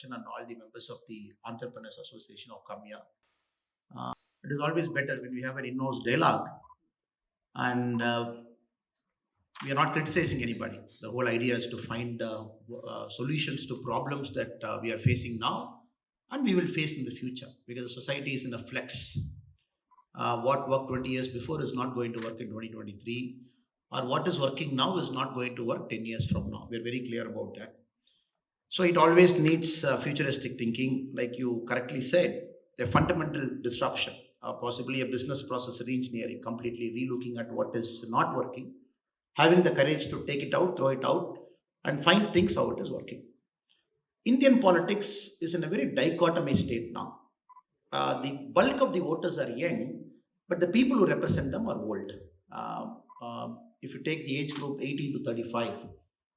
introduction and all the members of the Entrepreneurs Association of come here. It is always better when we have an in-house dialogue and we are not criticizing anybody. The whole idea is to find solutions to problems that we are facing now and we will face in the future because the society is in a flex. What worked 20 years before is not going to work in 2023, or what is working now is not going to work 10 years from now. We're very clear about that. So it always needs futuristic thinking, like you correctly said, a fundamental disruption, possibly a business process re-engineering, completely relooking at what is not working, having the courage to take it out, throw it out, and find things how it is working. Indian politics is in a very dichotomy state now. The bulk of the voters are young, but the people who represent them are old. If you take the age group 18 to 35,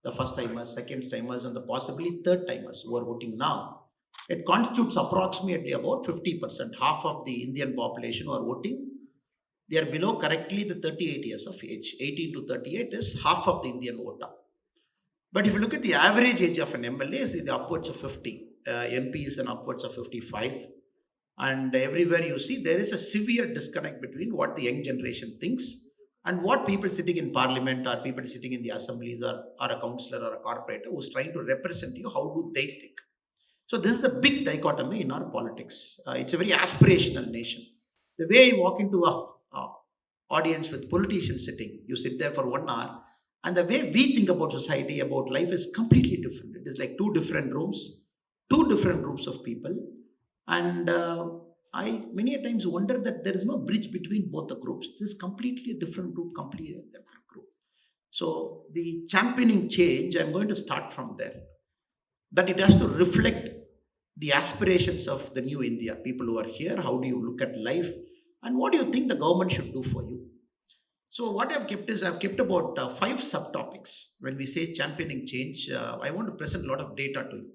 the first timers, second timers, and the possibly third timers who are voting now, it constitutes approximately about 50%, half of the Indian population who are voting. They are below correctly the 38 years of age. 18 to 38 is half of the Indian voter. But if you look at the average age of an MLA, it's the upwards of 50. MP is an upwards of 55. And everywhere you see, there is a severe disconnect between what the young generation thinks and what people sitting in parliament or people sitting in the assemblies or a councillor or a corporator who's trying to represent you, how do they think? So this is the big dichotomy in our politics. It's a very aspirational nation. The way I walk into a audience with politicians sitting, you sit there for 1 hour, and the way we think about society, about life is completely different. It is like two different rooms, two different groups of people. And I many a times wonder that there is no bridge between both the groups. This is completely a different group, completely a different group. So the championing change, I'm going to start from there. That it has to reflect the aspirations of the new India. People who are here, how do you look at life? And what do you think the government should do for you? So what I've kept is, I've kept about 5 subtopics. When we say championing change, I want to present a lot of data to you.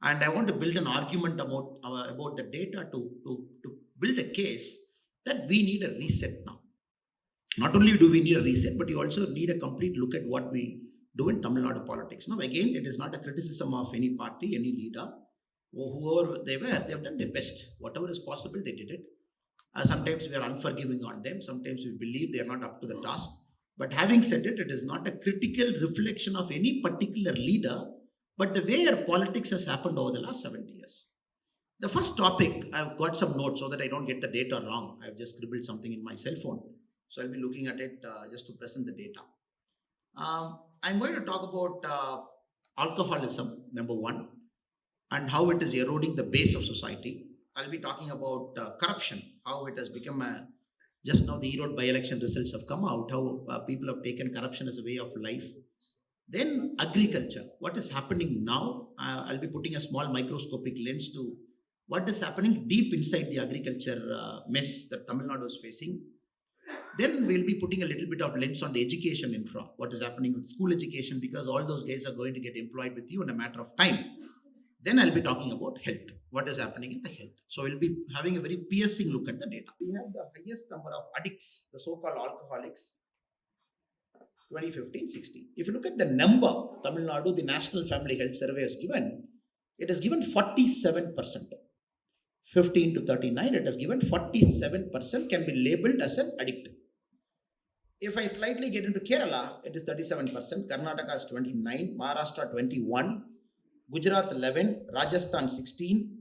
And I want to build an argument about the data to build a case that we need a reset now. Not only do we need a reset, but you also need a complete look at what we do in Tamil Nadu politics. Now, again, it is not a criticism of any party, any leader, or whoever they were. They have done their best. Whatever is possible, they did it. Sometimes we are unforgiving on them. Sometimes we believe they are not up to the task. But having said it, it is not a critical reflection of any particular leader, but the way our politics has happened over the last 70 years. The first topic, I've got some notes so that I don't get the data wrong. I've just scribbled something in my cell phone. So I'll be looking at it just to present the data. I'm going to talk about alcoholism, number 1, and how it is eroding the base of society. I'll be talking about corruption, how it has become just now the Erode by-election results have come out, how people have taken corruption as a way of life. Then agriculture, what is happening now? I'll be putting a small microscopic lens to what is happening deep inside the agriculture mess that Tamil Nadu is facing. Then we'll be putting a little bit of lens on the education infra, what is happening with school education, because all those guys are going to get employed with you in a matter of time. Then I'll be talking about health, what is happening in the health. So we'll be having a very piercing look at the data. We have the highest number of addicts, the so-called alcoholics, 2015-16. If you look at the number, Tamil Nadu, the National Family Health Survey has given, it has given 47%. 15 to 39, it has given 47% can be labeled as an addict. If I slightly get into Kerala, it is 37%, Karnataka is 29, Maharashtra 21, Gujarat 11, Rajasthan 16,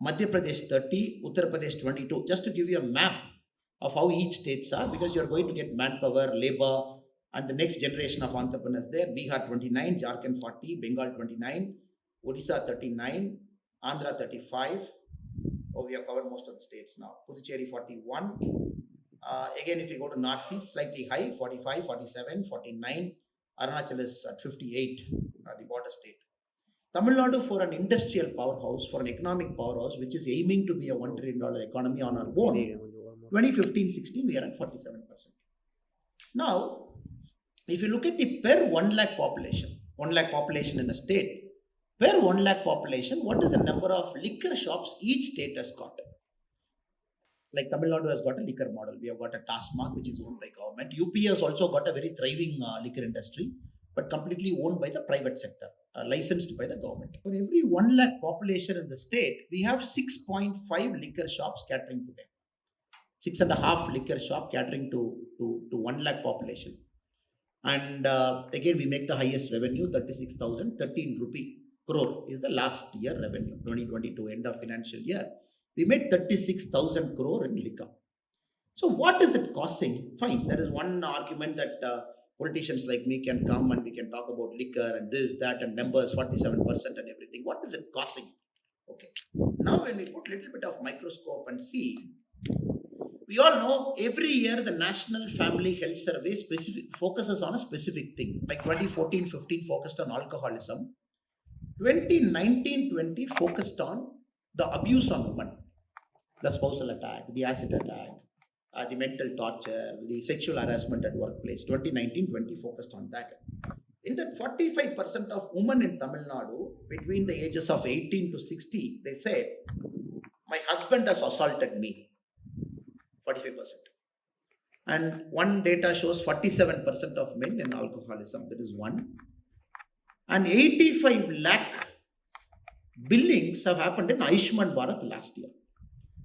Madhya Pradesh 30, Uttar Pradesh 22. Just to give you a map of how each states are, because you are going to get manpower, labor, and the next generation of entrepreneurs there. Bihar 29, Jharkhand 40, Bengal 29, Odisha 39, Andhra 35. Oh, we have covered most of the states now. Puducherry 41. Again, if you go to North Sea, slightly high, 45, 47, 49. Arunachal is at 58, the border state. Tamil Nadu, for an industrial powerhouse, for an economic powerhouse, which is aiming to be a $1 trillion economy on our own, 2015-16, we are at 47%. Now, if you look at the per 1 lakh population in a state, per 1 lakh population, what is the number of liquor shops each state has got? Like Tamil Nadu has got a liquor model. We have got a TASMAC, which is owned by government. UP has also got a very thriving liquor industry, but completely owned by the private sector. licensed by the government. For every 1 lakh population in the state, we have 6.5 liquor shops catering to them. 6.5 liquor shop catering to 1 lakh population. And again, we make the highest revenue, 36,013 rupee crore is the last year revenue, 2022 end of financial year. We made 36,000 crore in liquor. So what is it costing? Fine, there is one argument that politicians like me can come and we can talk about liquor and this, that, and numbers, 47% and everything. What is it costing? Okay. Now when we put a little bit of microscope and see, we all know every year the National Family Health Survey focuses on a specific thing. Like 2014-15 focused on alcoholism. 2019-20 focused on the abuse on women, the spousal attack, the acid attack, the mental torture, the sexual harassment at workplace. 2019-20 focused on that. In that 45% of women in Tamil Nadu between the ages of 18 to 60, they said, my husband has assaulted me. 45%. And one data shows 47% of men in alcoholism. That is one. And 85 lakh billings have happened in Ayushman Bharat last year.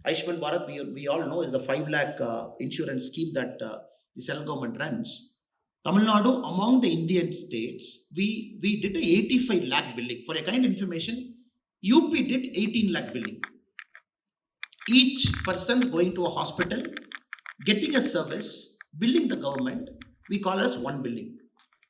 Ayushman Bharat, we all know, is the 5 lakh insurance scheme that the central government runs. Tamil Nadu, among the Indian states, we did a 85 lakh billing. For a kind of information, UP did 18 lakh billing. Each person going to a hospital, getting a service, billing the government, we call it as one billing.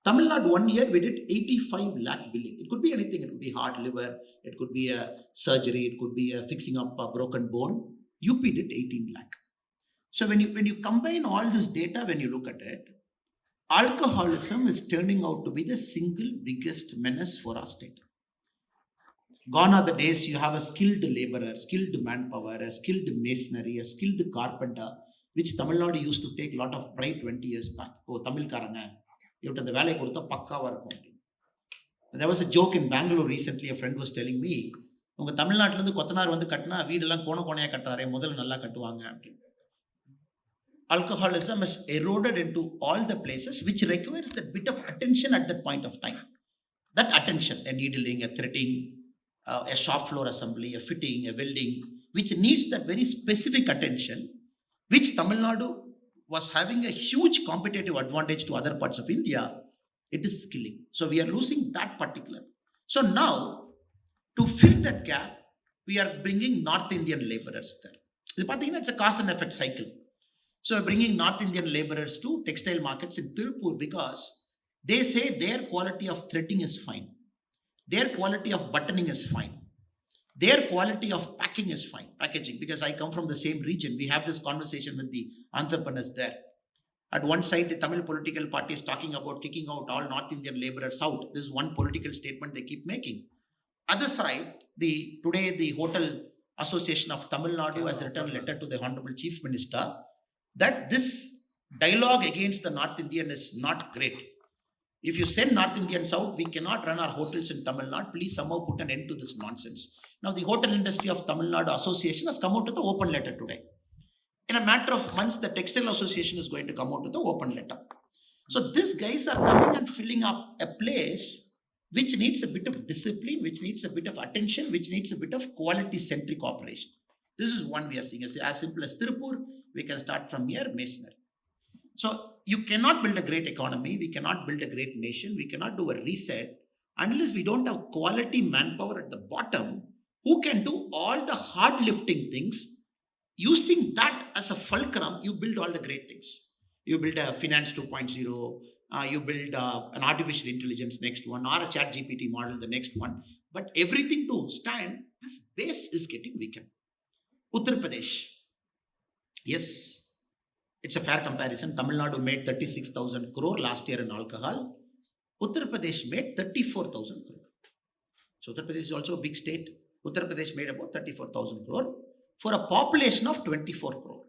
Tamil Nadu, 1 year, we did 85 lakh billing. It could be anything. It could be heart, liver. It could be a surgery. It could be a fixing up a broken bone. UP did 18 lakh. So when you combine all this data, when you look at it, alcoholism is turning out to be the single biggest menace for our state. Gone are the days you have a skilled laborer, skilled manpower, a skilled masonry, a skilled carpenter, which Tamil Nadu used to take a lot of pride 20 years back. Oh, Tamil Karanga. There was a joke in Bangalore recently. A friend was telling me, alcoholism has eroded into all the places, which requires that bit of attention at that point of time. That attention, a needling, a threading, a shop floor assembly, a fitting, a welding, which needs that very specific attention, which Tamil Nadu was having a huge competitive advantage to other parts of India. It is skilling. So we are losing that particular. So now, to fill that gap, we are bringing North Indian laborers there. It's a cause and effect cycle. So we're bringing North Indian laborers to textile markets in Tirupur because they say their quality of threading is fine. Their quality of buttoning is fine. Their quality of packaging, because I come from the same region. We have this conversation with the entrepreneurs there. At one side, the Tamil political party is talking about kicking out all North Indian laborers out. This is one political statement they keep making. Other side, today the Hotel Association of Tamil Nadu has written a letter to the Honorable Chief Minister that this dialogue against the North Indian is not great. If you send North Indians out, we cannot run our hotels in Tamil Nadu. Please somehow put an end to this nonsense. Now, the Hotel Industry of Tamil Nadu Association has come out with an open letter today. In a matter of months, the Textile Association is going to come out with an open letter. So these guys are coming and filling up a place which needs a bit of discipline, which needs a bit of attention, which needs a bit of quality-centric operation. This is one we are seeing. As simple as Tirupur, we can start from here, masonry. So you cannot build a great economy, we cannot build a great nation, we cannot do a reset unless we don't have quality manpower at the bottom who can do all the hard lifting things. Using that as a fulcrum, you build all the great things. You build a finance 2.0, you build an artificial intelligence next one, or a chat GPT model the next one. But everything to stand, this base is getting weakened. Uttar Pradesh. Yes, it's a fair comparison. Tamil Nadu made 36,000 crore last year in alcohol. Uttar Pradesh made 34,000 crore. So Uttar Pradesh is also a big state. Uttar Pradesh made about 34,000 crore for a population of 24 crore.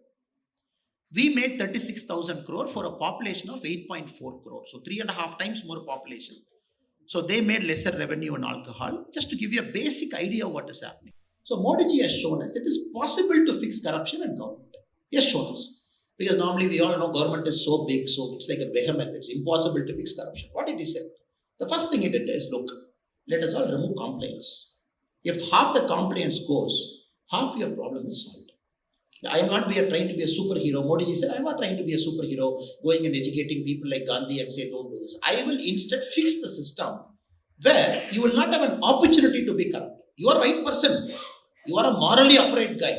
We made 36,000 crore for a population of 8.4 crore. So 3.5 times more population. So they made lesser revenue in alcohol. Just to give you a basic idea of what is happening. So Modi ji has shown us it is possible to fix corruption in government. He has shown us. Because normally we all know government is so big, so it's like a behemoth. It's impossible to fix corruption. What did he say? The first thing he did is, look, let us all remove complaints. If half the complaints goes, half your problem is solved. I am not trying to be a superhero. Modi ji said, I am not trying to be a superhero, going and educating people like Gandhi and say, don't do this. I will instead fix the system where you will not have an opportunity to be corrupt. You are right person. You are a morally upright guy.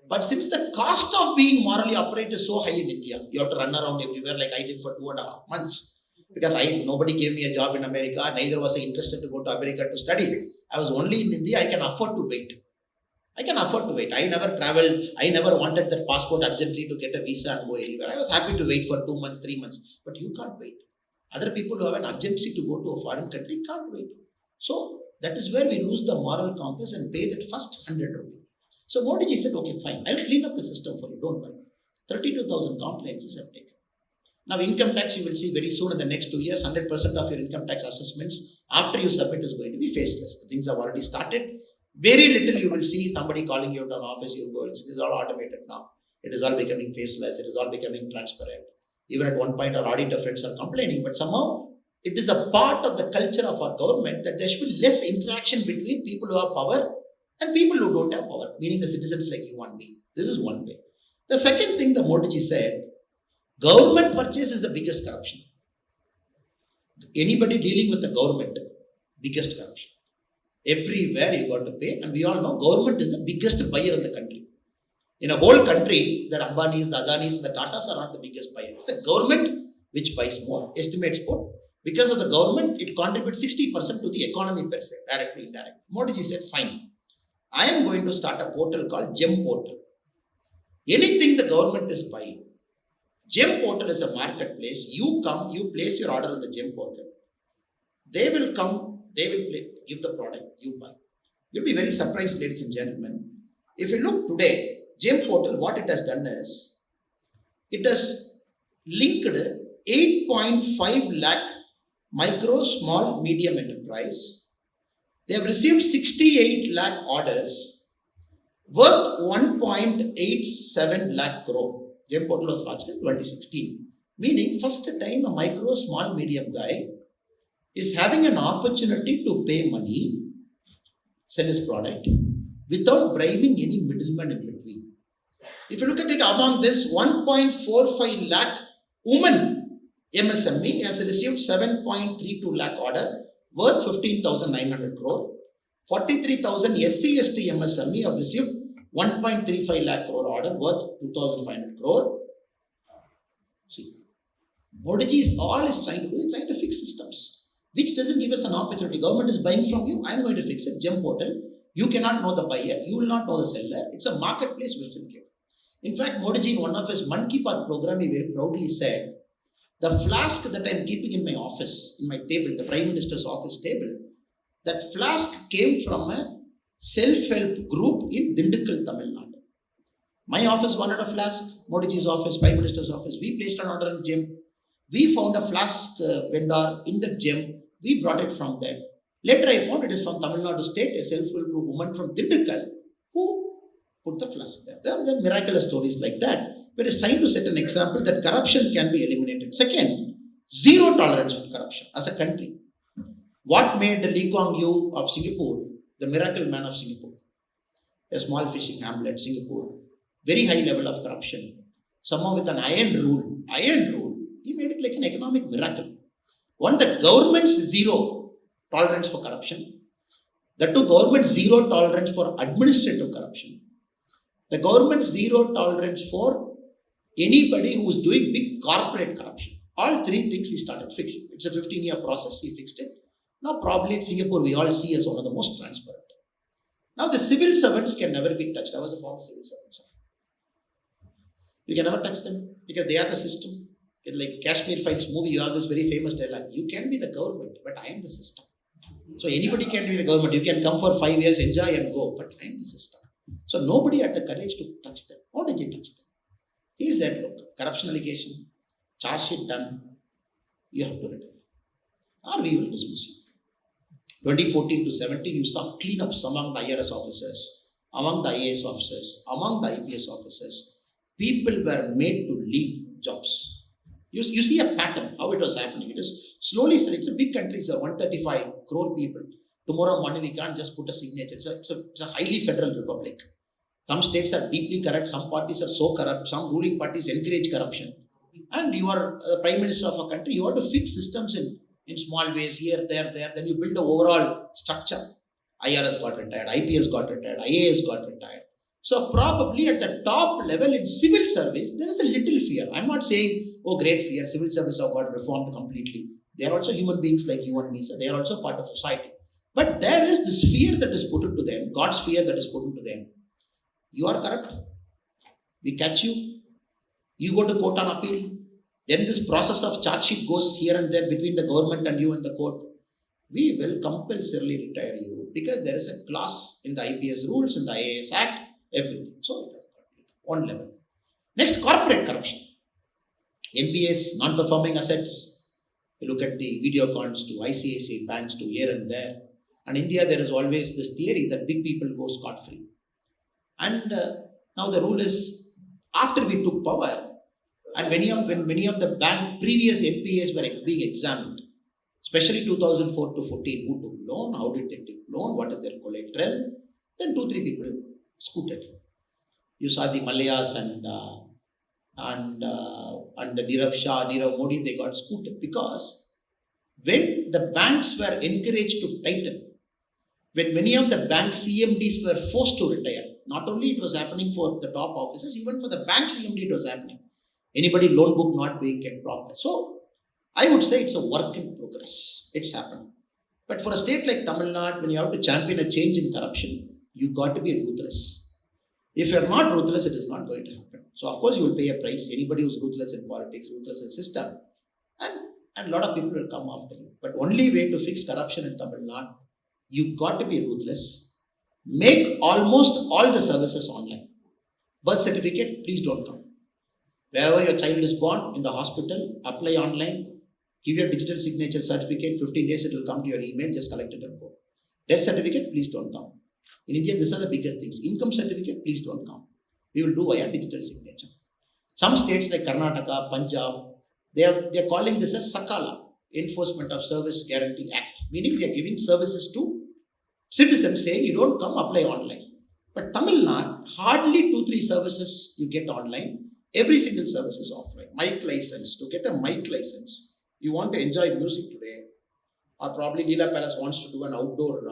But since the cost of being morally upright is so high in India, you have to run around everywhere like I did for 2.5 months. Because nobody gave me a job in America, neither was I interested to go to America to study. I was only in India, I can afford to wait. I never traveled. I never wanted that passport urgently to get a visa and go anywhere. I was happy to wait for 2 months, 3 months. But you can't wait. Other people who have an urgency to go to a foreign country can't wait. So that is where we lose the moral compass and pay that first 100 rupees. So Modi ji said, okay, fine. I'll clean up the system for you. Don't worry. 32,000 complaints have taken. Now income tax, you will see very soon in the next 2 years, 100% of your income tax assessments after you submit is going to be faceless. The things have already started. Very little you will see somebody calling you to an office, you go, this is all automated now. It is all becoming faceless, it is all becoming transparent. Even at one point our auditor friends are complaining, but somehow it is a part of the culture of our government that there should be less interaction between people who have power and people who don't have power, meaning the citizens like you and me. This is one way. The second thing the Modi ji said, government purchase is the biggest corruption. Anybody dealing with the government, biggest corruption. Everywhere you got to pay, and we all know government is the biggest buyer in the country. In a whole country, the Ambanis, the Adanis, the Tatas are not the biggest buyer. It's the government which buys more, estimates more. Because of the government, it contributes 60% to the economy per se, directly, indirectly. Modi ji said, fine, I am going to start a portal called GEM portal. Anything the government is buying, GEM portal is a marketplace. You come, you place your order in the GEM portal. They will come, they will give the product, you buy. You'll be very surprised, ladies and gentlemen. If you look today, GEM portal, what it has done is, it has linked 8.5 lakh micro, small, medium enterprise. They have received 68 lakh orders worth 1.87 lakh crore. GEM portal was launched in 2016. Meaning, first time a micro, small, medium guy is having an opportunity to pay money, sell his product, without bribing any middleman in between. If you look at it, among this 1.45 lakh women MSME has received 7.32 lakh order worth 15,900 crore. 43,000 SC/ST MSME have received 1.35 lakh crore order worth 2,500 crore. See, Modi ji is trying to do is trying to fix systems, which doesn't give us an opportunity. Government is buying from you, I am going to fix it. GEM portal, you cannot know the buyer, you will not know the seller. It's a marketplace which will give. In fact, Modi ji in one of his Man Ki Baat program, he very proudly said, the flask that I am keeping in my office, in my table, the Prime Minister's office table, that flask came from a self-help group in Dindikkal, Tamil Nadu. My office wanted a flask, Modi ji's office, Prime Minister's office. We placed an order in GEM. We found a flask vendor in the GEM. We brought it from there. Later I found it is from Tamil Nadu state, a self-help woman from Dindikkal who put the flask there. There are miraculous stories like that. But it's trying to set an example that corruption can be eliminated. Second, zero tolerance for corruption as a country. What made Lee Kuan Yew of Singapore, the miracle man of Singapore, a small fishing hamlet, Singapore, very high level of corruption, somehow with an iron rule, he made it like an economic miracle. One, the government's zero tolerance for corruption. The two, government's zero tolerance for administrative corruption. The government's zero tolerance for anybody who is doing big corporate corruption. All three things he started fixing. It's a 15-year process, he fixed it. Now probably Singapore we all see as one of the most transparent. Now the civil servants can never be touched. I was a former civil servant. You can never touch them because they are the system. In like Kashmir Files movie, you have this very famous dialogue. You can be the government, but I am the system. So anybody can be the government. You can come for 5 years, enjoy and go, but I am the system. So nobody had the courage to touch them. How did you touch them? He said, look, corruption allegation, charge sheet done, you have to return. Or we will dismiss you. 2014 to 17, you saw cleanups among the IRS officers, among the IAS officers, among the IPS officers. People were made to leave jobs. You see a pattern, how it was happening. It is slowly, it's a big country, sir, 135 crore people. Tomorrow morning we can't just put a signature. It's a highly federal republic. Some states are deeply corrupt, some parties are so corrupt, some ruling parties encourage corruption. And you are the prime minister of a country, you have to fix systems in small ways, here, there, then you build the overall structure. IRS got retired, IPS got retired, IAS got retired. So probably at the top level in civil service, there is a little fear. I'm not saying, oh, great fear, civil service have got reformed completely. They are also human beings like you and me, so they are also part of society. But there is this fear that is put into them, God's fear that is put into them. You are corrupt, we catch you, you go to court on appeal, then this process of charge sheet goes here and there between the government and you and the court. We will compulsorily retire you because there is a clause in the IPS rules, in the IAS Act, everything. So, one level. Next, corporate corruption. NPAs, non-performing assets. You look at the Videocons to ICICI banks to here and there. And in India, there is always this theory that big people go scot-free. And now the rule is, after we took power, and when many of the bank previous NPAs were being examined, especially 2004 to 14, who took loan, how did they take loan, what is their collateral, then 2-3 people scooted. You saw the Malayas and Nirav Shah, Nirav Modi, they got scooted because when the banks were encouraged to tighten, when many of the bank CMDs were forced to retire, not only it was happening for the top officers, even for the bank CMD it was happening. Anybody loan book not being kept proper. So, I would say it's a work in progress. It's happening. But for a state like Tamil Nadu, when you have to champion a change in corruption, you got to be ruthless. If you're not ruthless, it is not going to happen. So, of course, you will pay a price. Anybody who's ruthless in politics, ruthless in system, and a lot of people will come after you. But only way to fix corruption in Tamil Nadu, you got to be ruthless. Make almost all the services online. Birth certificate, please don't come. Wherever your child is born, in the hospital, apply online, give your digital signature certificate, 15 days it will come to your email, just collect it and go. Death certificate, please don't come. In India, these are the biggest things. Income certificate, please don't come. We will do via digital signature. Some states like Karnataka, Punjab, they are calling this as Sakala, Enforcement of Service Guarantee Act, meaning they are giving services to citizens saying you don't come apply online. But Tamil Nadu, hardly 2-3 services you get online. Every single service is offline. Mic license, to get a mic license, you want to enjoy music today, or probably Leela Palace wants to do an outdoor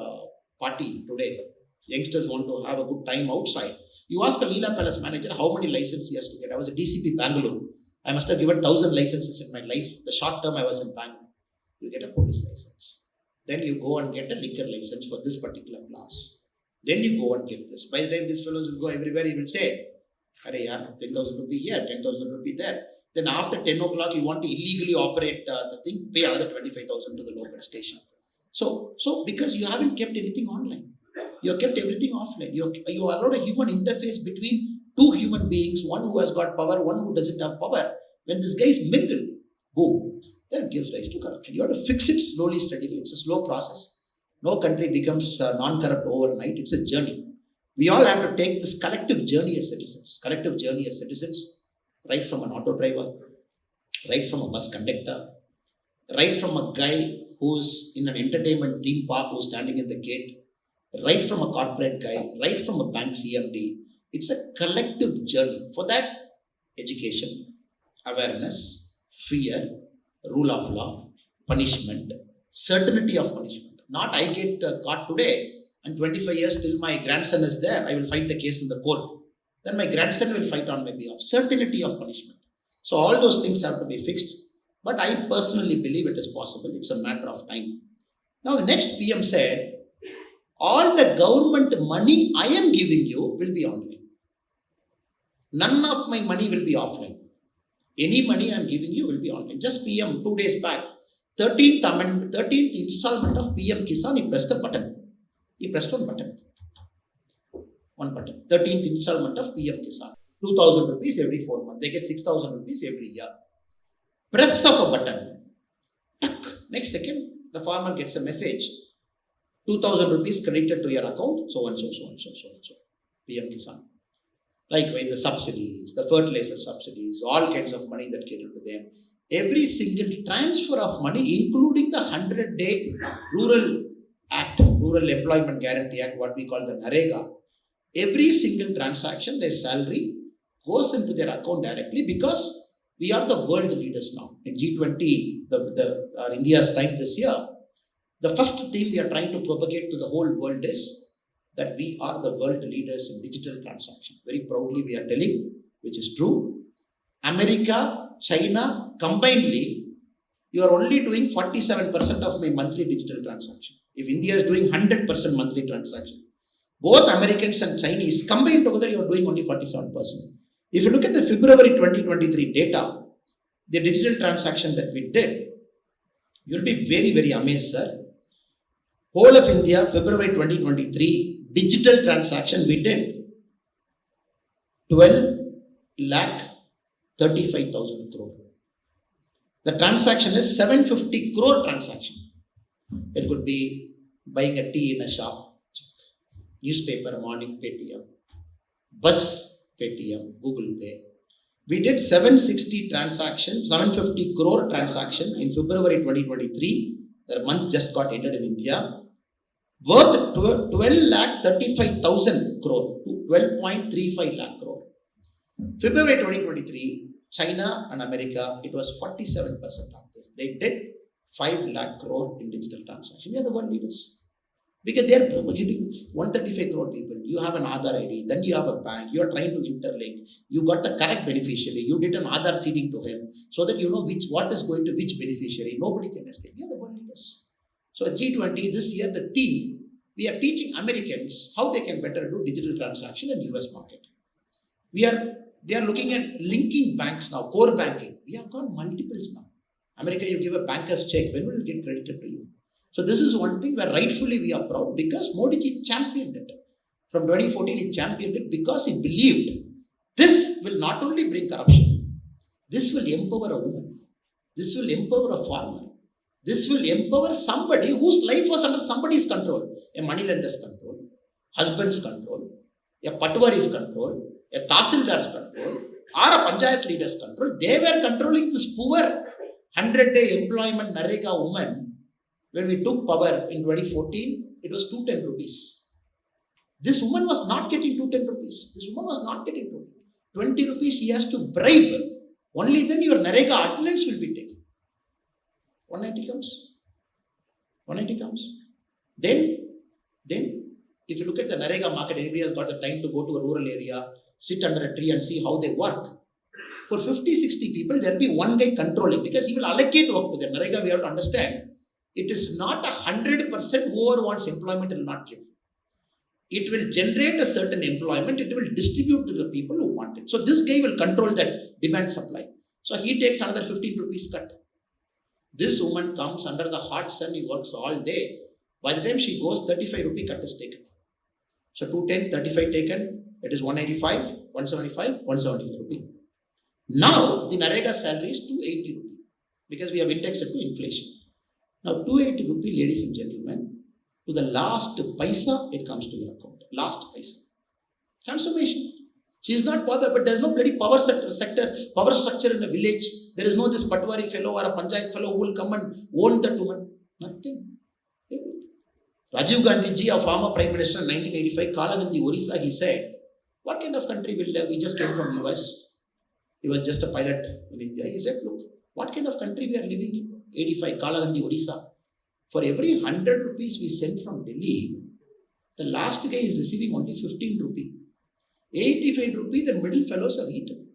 party today. Youngsters want to have a good time outside. You ask a Leela Palace manager how many licenses he has to get. I was a DCP Bangalore. I must have given 1,000 licenses in my life. The short term I was in Bangalore. You get a police license. Then you go and get a liquor license for this particular class. Then you go and get this. By the time these fellows will go everywhere, he will say, "Arey yaar, 10,000 rupee here, 10,000 rupee there." Then after 10 o'clock, you want to illegally operate the thing, pay another 25,000 to the local station. So because you haven't kept anything online. You have kept everything offline. You allowed a human interface between two human beings, one who has got power, one who doesn't have power. When this guy is mingle, boom, then it gives rise to corruption. You have to fix it slowly, steadily. It's a slow process. No country becomes non-corrupt overnight. It's a journey. We all have to take this collective journey as citizens, right from an auto driver, right from a bus conductor, right from a guy who's in an entertainment theme park who's standing in the gate, right from a corporate guy, right from a bank CMD. It's a collective journey. For that, education, awareness, fear, rule of law, punishment, certainty of punishment. Not I get caught today and 25 years till my grandson is there, I will fight the case in the court. Then my grandson will fight on my behalf. Certainty of punishment. So all those things have to be fixed. But I personally believe it is possible. It's a matter of time. Now the next PM said, all the government money I am giving you will be online. None of my money will be offline. Any money I am giving you will be online. Just PM 2 days back, 13th installment of PM Kisan, he pressed a button. He pressed one button. 13th installment of PM Kisan. 2,000 rupees every 4 months. They get 6,000 rupees every year. Press of a button. Tuck. Next second, the farmer gets a message. 2,000 rupees credited to your account, so and so. PM Kisan. Likewise, the subsidies, the fertilizer subsidies, all kinds of money that get into them. every single transfer of money, including the 100-day Rural Act, Rural Employment Guarantee Act, what we call the NREGA, every single transaction, their salary goes into their account directly, because we are the world leaders now. In G20, India's time this year, the first thing we are trying to propagate to the whole world is that we are the world leaders in digital transaction. Very proudly we are telling, which is true. America, China, combinedly, you are only doing 47% of my monthly digital transaction. If India is doing 100% monthly transaction, both Americans and Chinese combined together, you are doing only 47%. If you look at the February 2023 data, the digital transaction that we did, you'll be very, very amazed, sir. Whole of India, February 2023, digital transaction we did 12 lakh 35,000 crore. The transaction is 750 crore transaction. It could be buying a tea in a shop, newspaper, morning, Paytm, bus, Paytm, Google Pay. We did 760 transactions, 750 crore transaction in February 2023. The month just got ended in India. Worth 12 lakh 35,000 crore to 12.35 lakh crore. February 2023, China and America, it was 47% of this. They did 5 lakh crore in digital transaction. We are the world leaders. Because they are hitting 135 crore people. You have an Aadhaar ID, then you have a bank, you are trying to interlink, you got the correct beneficiary, you did an Aadhaar seeding to him, so that you know what is going to which beneficiary. Nobody can escape. We are the world leaders. So at G20 this year, the theme, we are teaching Americans how they can better do digital transaction in US market. They are looking at linking banks now, core banking. We have got multiples now. America, you give a banker's check, when will it get credited to you? So this is one thing where rightfully we are proud, because Modi ji championed it. From 2014, he championed it because he believed this will not only bring corruption, this will empower a woman, this will empower a farmer, this will empower somebody whose life was under somebody's control. A moneylender's control, husband's control, a patwari's control, a tahsildar's control, or a panchayat leader's control. They were controlling this poor 100-day employment NREGA woman. When we took power in 2014, it was 210 rupees. This woman was not getting 210 rupees. This woman was not getting 20 rupees. He has to bribe. Only then your NREGA attendance will be taken. 190 comes. 190 comes. Then, if you look at the NREGA market, anybody has got the time to go to a rural area, sit under a tree and see how they work. For 50, 60 people, there will be one guy controlling, because he will allocate work to them. NREGA, we have to understand, it is not 100% whoever wants employment will not give. It will generate a certain employment, it will distribute to the people who want it. So this guy will control that demand supply. So he takes another 15 rupees cut. This woman comes under the hot sun, he works all day. By the time she goes, 35 rupee cut is taken. So 210, 35 taken, it is 185, 175, 175 rupee. Now the NREGA salary is 280 rupee, because we have indexed it to inflation. Now 280 rupee, ladies and gentlemen, to the last paisa, it comes to your account. Last paisa. Transformation. She is not bothered, but there is no bloody power structure in a village. There is no this patwari fellow or a panchayat fellow who will come and own that woman. Nothing. Rajiv Gandhi ji, a former Prime Minister in 1985, Kalagandhi, Orissa, he said, what kind of country will live? We just came from US. He was just a pilot in India. He said, look, what kind of country we are living in? 85, Kalagandhi, Orissa. For every 100 rupees we send from Delhi, the last guy is receiving only 15 rupee. 85 rupee, the middle fellows have eaten.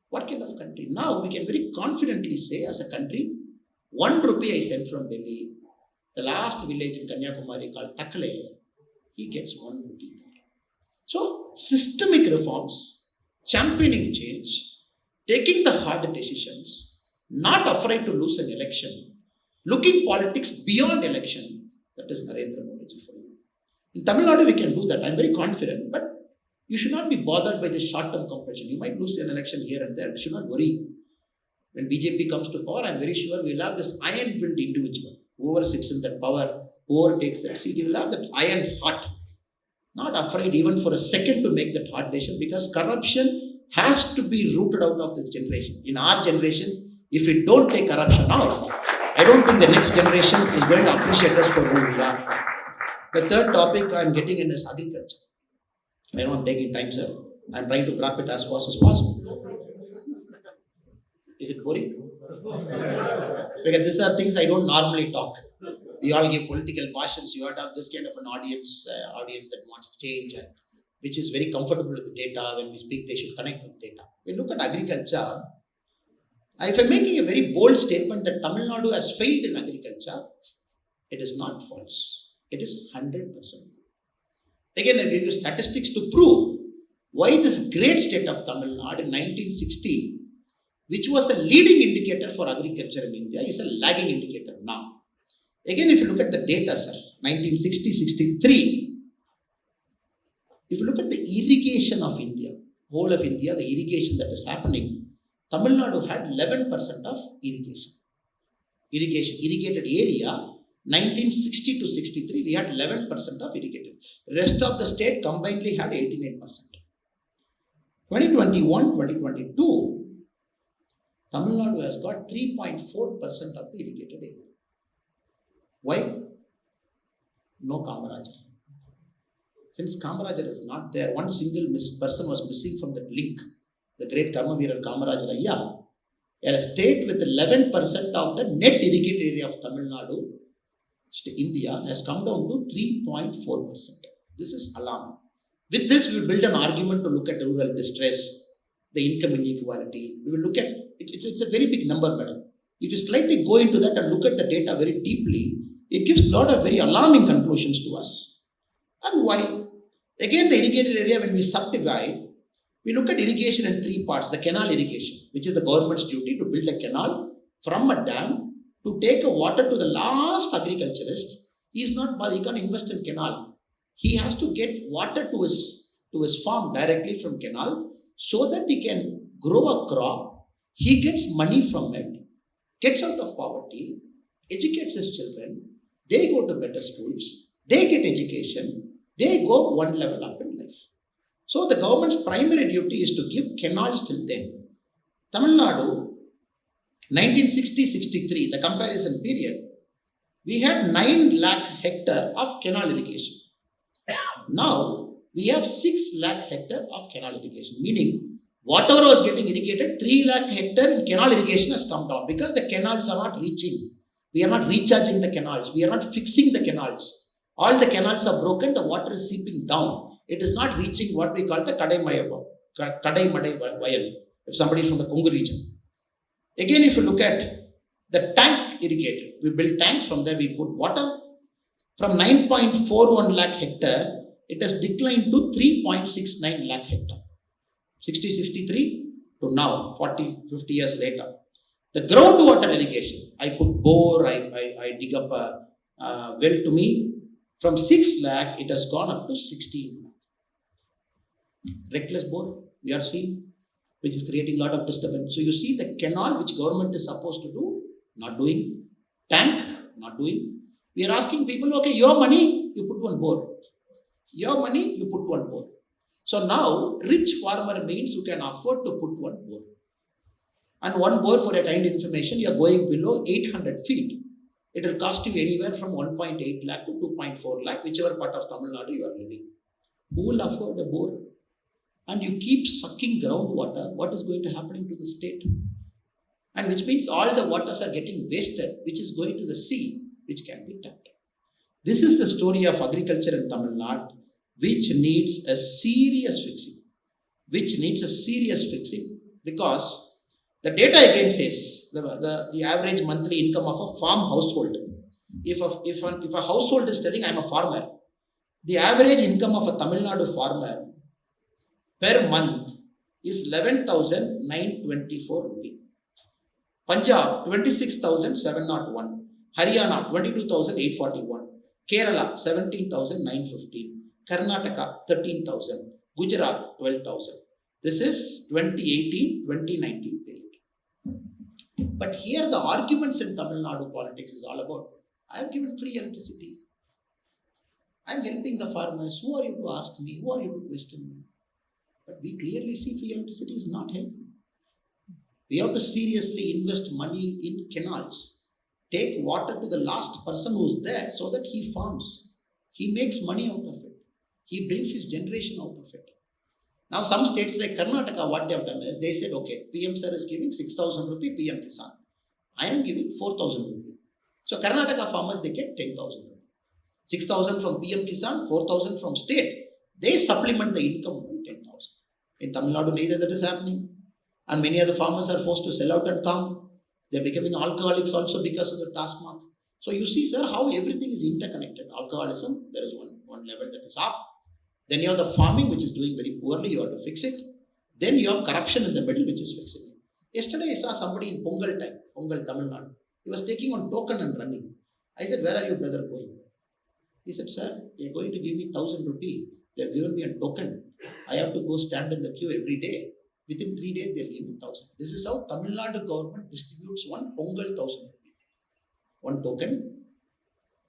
What kind of country? Now we can very confidently say, as a country, 1 rupee I sent from Delhi, the last village in Kanyakumari called Takle, he gets 1 rupee there. So, systemic reforms, championing change, taking the hard decisions, not afraid to lose an election, looking politics beyond election, that is Narendra Modi ji for you. In Tamil Nadu, we can do that. I am very confident, but you should not be bothered by this short-term competition. You might lose an election here and there. You should not worry. When BJP comes to power, I am very sure we will have this iron-willed individual. Whoever sits in that power, whoever takes that seat, he will have that iron heart. Not afraid even for a second to make that hard decision, because corruption has to be rooted out of this generation. In our generation, If we don't take corruption out, I don't think the next generation is going to appreciate us for who we are. The third topic I'm getting in is agriculture. I know I'm taking time, sir. I'm trying to wrap it as fast as possible. Is it boring? Because these are things I don't normally talk. We all give political passions. You have to have this kind of an audience that wants change and which is very comfortable with the data. When we speak, they should connect with data. We look at agriculture. If I'm making a very bold statement that Tamil Nadu has failed in agriculture, it is not false. It is 100%. Again, I give you statistics to prove why this great state of Tamil Nadu in 1960, which was a leading indicator for agriculture in India, is a lagging indicator now. Again, if you look at the data, sir, 1960-63, if you look at the irrigation of India, whole of India, the irrigation that is happening, Tamil Nadu had 11% of irrigation. Irrigated area, 1960 to 63, we had 11% of irrigated. Rest of the state combinedly had 89%. 2021-2022, Tamil Nadu has got 3.4% of the irrigated area. Why? No Kamarajar. Since Kamarajar is not there, one single person was missing from that link. The great Karmaveerar Kamarajar Ayya, a state with 11% of the net irrigated area of Tamil Nadu, India, has come down to 3.4%. This is alarming. With this, we will build an argument to look at rural distress, the income inequality. We will look at, it's a very big number, madam. If you slightly go into that and look at the data very deeply, it gives a lot of very alarming conclusions to us. And why? Again, the irrigated area, when we subdivide, we look at irrigation in three parts. The canal irrigation, which is the government's duty to build a canal from a dam to take a water to the last agriculturist. He can't invest in canal. He has to get water to his farm directly from canal so that he can grow a crop. He gets money from it, gets out of poverty, educates his children. They go to better schools. They get education. They go one level up in life. So the government's primary duty is to give canals till then. Tamil Nadu, 1960-63, the comparison period, we had 9 lakh hectare of canal irrigation. Now, we have 6 lakh hectare of canal irrigation, meaning whatever was getting irrigated, 3 lakh hectare in canal irrigation has come down because the canals are not reaching. We are not recharging the canals. We are not fixing the canals. All the canals are broken. The water is seeping down. It is not reaching what we call the Kadai Madai Viyan, if somebody is from the Kongu region. Again, if you look at the tank irrigated, we build tanks, from there we put water. From 9.41 lakh hectare, it has declined to 3.69 lakh hectare. 60-63 to now, 40-50 years later. The groundwater irrigation, I put bore, I dig up a well to me. From 6 lakh, it has gone up to 16 lakh. Reckless bore, we are seeing, which is creating a lot of disturbance. So you see the canal, which government is supposed to do, not doing. Tank, not doing. We are asking people, okay, your money, you put one bore. Your money, you put one bore. So now, rich farmer means you can afford to put one bore. And one bore, for a kind of information, you are going below 800 feet. It will cost you anywhere from 1.8 lakh to 2.4 lakh, whichever part of Tamil Nadu you are living. Who will afford a bore? And you keep sucking groundwater, what is going to happen to the state? And which means all the waters are getting wasted, which is going to the sea, which can be tapped. This is the story of agriculture in Tamil Nadu, which needs a serious fixing. Because the data again says the average monthly income of a farm household. If a household is telling I'm a farmer, the average income of a Tamil Nadu farmer per month is 11,924 rupees. Punjab 26,701. Haryana 22,841. Kerala 17,915. Karnataka 13,000. Gujarat 12,000. This is 2018-2019 period. But here the arguments in Tamil Nadu politics is all about, I have given free electricity. I am helping the farmers. Who are you to ask me? Who are you to question me? But we clearly see free electricity is not helping. We have to seriously invest money in canals. Take water to the last person who's there so that he farms. He makes money out of it. He brings his generation out of it. Now some states like Karnataka, what they have done is, they said, okay, PM sir is giving 6,000 rupee PM Kisan. I am giving 4,000 rupee. So Karnataka farmers, they get 10,000 rupee. 6,000 from PM Kisan, 4,000 from state. They supplement the income by 10,000. In Tamil Nadu, neither that is happening. And many other farmers are forced to sell out and come. They're becoming alcoholics also because of the task mark. So you see, sir, how everything is interconnected. Alcoholism, there is one level that is up. Then you have the farming, which is doing very poorly. You have to fix it. Then you have corruption in the middle, which is fixing it. Yesterday, I saw somebody in Pongal time, Pongal, Tamil Nadu. He was taking on token and running. I said, where are you, brother, going? He said, sir, they are going to give me 1,000 rupee. They have given me a token. I have to go stand in the queue every day. Within 3 days, they'll give me 1,000. This is how Tamil Nadu government distributes one Pongal 1,000 rupee. One token,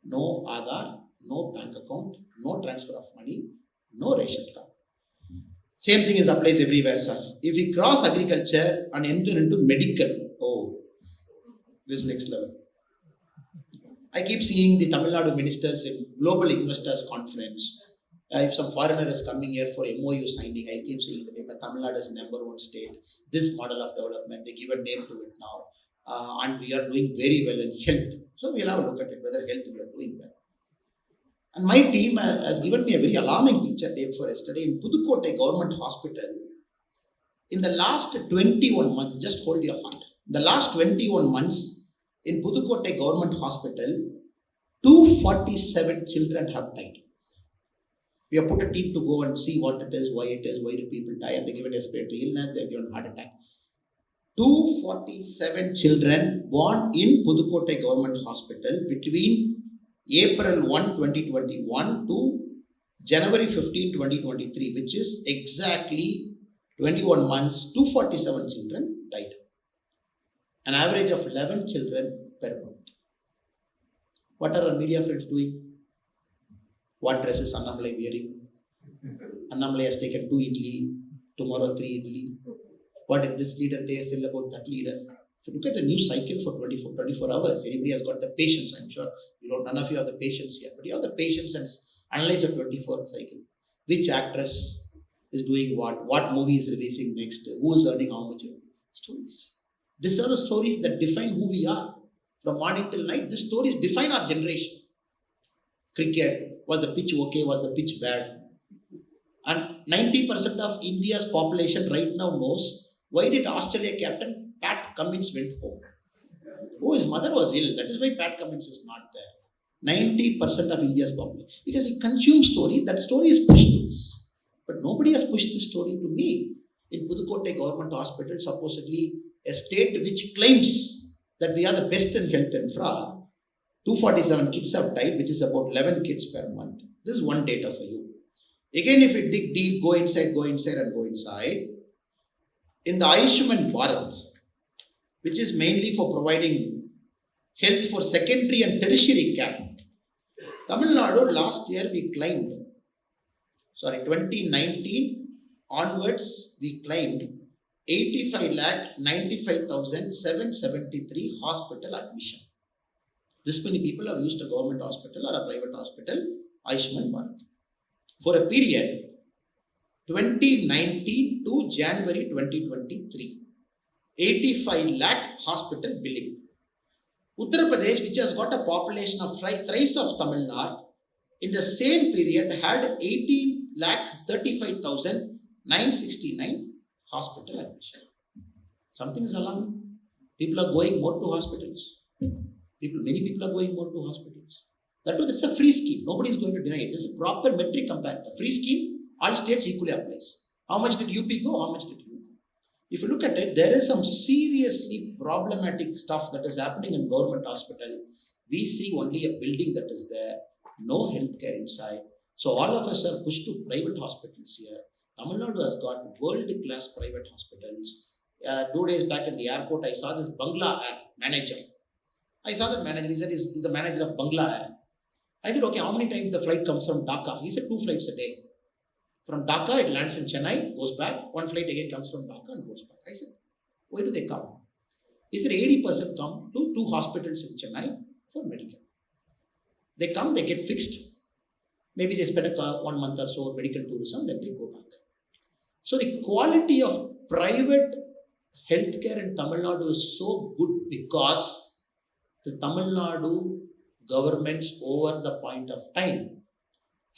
no Aadhaar, no bank account, no transfer of money, no ration card. Same thing is applies everywhere, sir. If we cross agriculture and enter into medical, oh, this next level. I keep seeing the Tamil Nadu ministers in Global Investors Conference. If some foreigner is coming here for MOU signing, I keep seeing in the paper, Tamil Nadu is #1 state. This model of development, they give a name to it now. And we are doing very well in health. So we'll have a look at it, whether health we are doing well. And my team has given me a very alarming picture day before yesterday in Pudukkottai Government Hospital. In the last 21 months, just hold your heart. In the last 21 months, in Pudukkottai Government Hospital, 247 children have died. We have put a team to go and see what it is, why do people die, and they give a respiratory illness, they give a heart attack. 247 children born in Pudukkottai Government Hospital between April 1, 2021 to January 15, 2023, which is exactly 21 months, 247 children died. An average of 11 children per month. What are our media friends doing? What dress is Annamalai wearing? Annamalai has taken 2 idli, tomorrow 3 idli. What did this leader say about that leader? If you look at the news cycle for 24 hours, anybody has got the patience. I'm sure none of you have the patience here, but you have the patience and analyze a 24 cycle. Which actress is doing what movie is releasing next, who is earning how much. Stories. These are the stories that define who we are. From morning till night, these stories define our generation. Cricket, was the pitch okay, was the pitch bad? And 90% of India's population right now knows why did Australia captain Pat Cummins went home. Oh, his mother was ill. That is why Pat Cummins is not there. 90% of India's population. Because we consume story, that story is pushed to us. But nobody has pushed this story to me. In Pudukkottai Government Hospital, supposedly a state which claims that we are the best in health infra, 247 kids have died, which is about 11 kids per month. This is one data for you. Again, if you dig deep, go inside. In the Ayushman Bharat, which is mainly for providing health for secondary and tertiary care, Tamil Nadu last year we climbed, 2019 onwards, we climbed 85,95,773 hospital admission. This many people have used a government hospital or a private hospital, Ayushman Bharat. For a period 2019 to January 2023, 85 lakh hospital billing. Uttar Pradesh, which has got a population of thrice of Tamil Nadu, in the same period had 18 lakh 35,969 hospital admission. Something is alarming. People are going more to hospitals. Many people are going more to hospitals. That's a free scheme. Nobody is going to deny it. It's a proper metric comparator. Free scheme, all states equally applies. How much did UP go? How much did you go? If you look at it, there is some seriously problematic stuff that is happening in government hospital. We see only a building that is there, no healthcare inside. So all of us are pushed to private hospitals here. Tamil Nadu has got world-class private hospitals. 2 days back at the airport, I saw this Bangla Air manager. I saw that manager. He said he's the manager of Bangla Air. I said, okay, how many times the flight comes from Dhaka? He said 2 flights a day. From Dhaka, it lands in Chennai, goes back. 1 flight again comes from Dhaka and goes back. I said, Why do they come? Is there 80% come to 2 hospitals in Chennai for medical? They come, they get fixed. Maybe they spend 1 month or so medical tourism, then they go back. So the quality of private healthcare in Tamil Nadu is so good because the Tamil Nadu governments over the point of time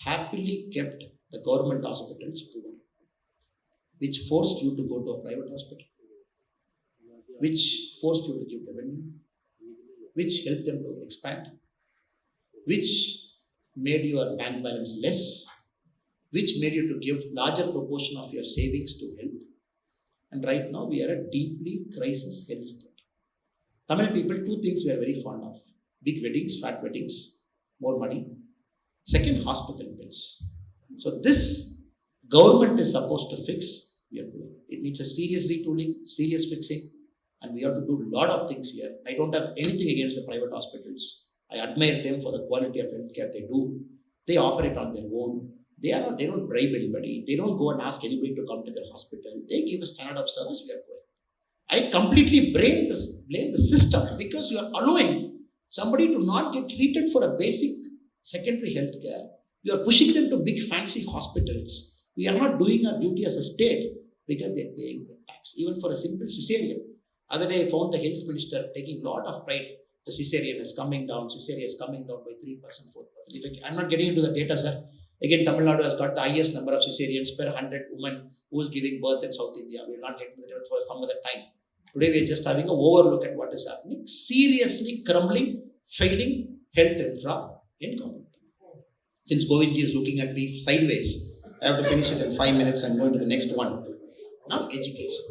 happily kept the government hospitals poor, which forced you to go to a private hospital, which forced you to give revenue, which helped them to expand, which made your bank balance less, which made you to give larger proportion of your savings to health. And right now we are a deeply crisis health state. Tamil people, 2 things we are very fond of: big weddings, fat weddings, more money. Second, hospital bills. So this government is supposed to fix, we are doing. It needs a serious retooling, serious fixing, and we have to do a lot of things here. I don't have anything against the private hospitals. I admire them for the quality of healthcare they do. They operate on their own. They don't bribe anybody. They don't go and ask anybody to come to their hospital. They give a standard of service, we are going. I completely blame the system because you are allowing somebody to not get treated for a basic secondary health care. You are pushing them to big fancy hospitals. We are not doing our duty as a state because they are paying the tax. Even for a simple cesarean. Other day I found the health minister taking a lot of pride. The cesarean is coming down. Cesarean is coming down by 3%, 4%. I'm not getting into the data, sir. Again, Tamil Nadu has got the highest number of cesareans per 100 women who is giving birth in South India. We will not get into the data for some other time. Today we are just having an overlook at what is happening. Seriously crumbling, failing health infra in government. Since Govindji is looking at me sideways, I have to finish it in 5 minutes. I'm going to the next one. Now, education.